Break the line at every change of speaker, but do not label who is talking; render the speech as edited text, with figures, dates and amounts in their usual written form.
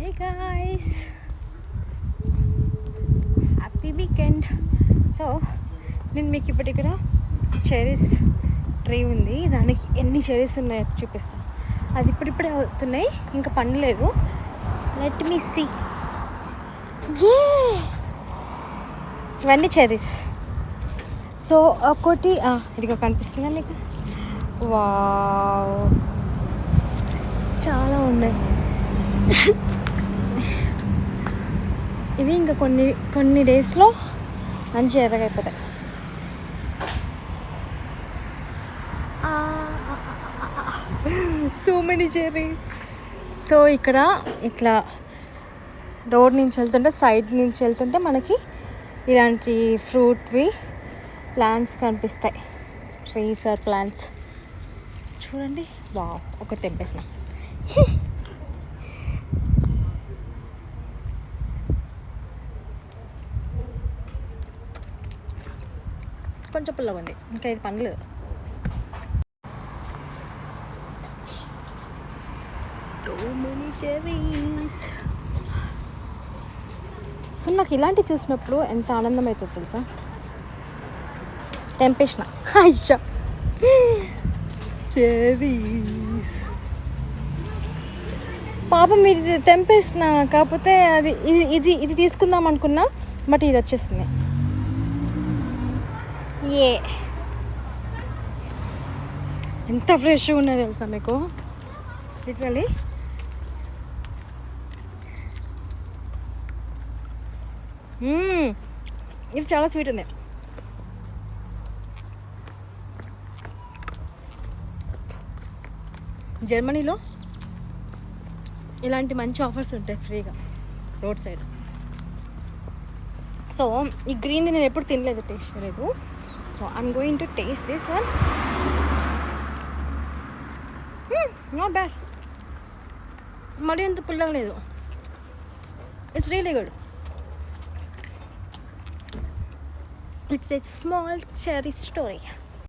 Hey guys, happy weekend. So నేను మీకు ఇప్పుడు ఇక్కడ చెరీస్ ట్రీ ఉంది, దానికి ఎన్ని చెరీస్ ఉన్నాయో చూపిస్తాను. అది ఇప్పుడిప్పుడే అవుతున్నాయి, ఇంకా పండలేదు. Let me see. ఇవన్నీ చెరీస్. సో ఒకటి ఇదిగో కనిపిస్తుందా మీకు? వావ్, చాలా ఉన్నాయి. ఇవి ఇంకా కొన్ని డేస్లో మంచి ఎర్రగైపోతాయి. So many cherries. సో ఇక్కడ ఇట్లా రోడ్ నుంచి వెళ్తుంటే, సైడ్ నుంచి వెళ్తుంటే మనకి ఇలాంటి ఫ్రూట్వి ప్లాంట్స్ కనిపిస్తాయి. ట్రీస్ ఆర్ ప్లాంట్స్ చూడండి. వావ్, ఒకటి తెంపేసిన. కొంచెం పుల్లగా ఉంది, ఇంకా ఇది పండలేదు. So many cherries. సో నాకు ఇలాంటివి చూసినప్పుడు ఎంత ఆనందం అవుతుంది తెలుసా. తెంపేసిన. అయ్యా, చెర్రీస్. పాపం ఇది తెంపేసిన, కాకపోతే అది ఇది తీసుకుందాం అనుకున్నా, బట్ ఇది వచ్చేసింది. ఎంత ఫ్రెష్గా ఉన్నది తెలుసా మీకు, లిటరలీ. ఇది చాలా స్వీట్ ఉంది. జర్మనీలో ఇలాంటి మంచి ఆఫర్స్ ఉంటాయి ఫ్రీగా రోడ్ సైడ్. సో ఈ గ్రీన్ది నేను ఎప్పుడు తినలేదు, టేస్ట్ చేయలేదు. So I'm going to taste this one. Not bad, మరీ ఎంత పుల్లగా లేదు. It's really good. It's a small cherry story.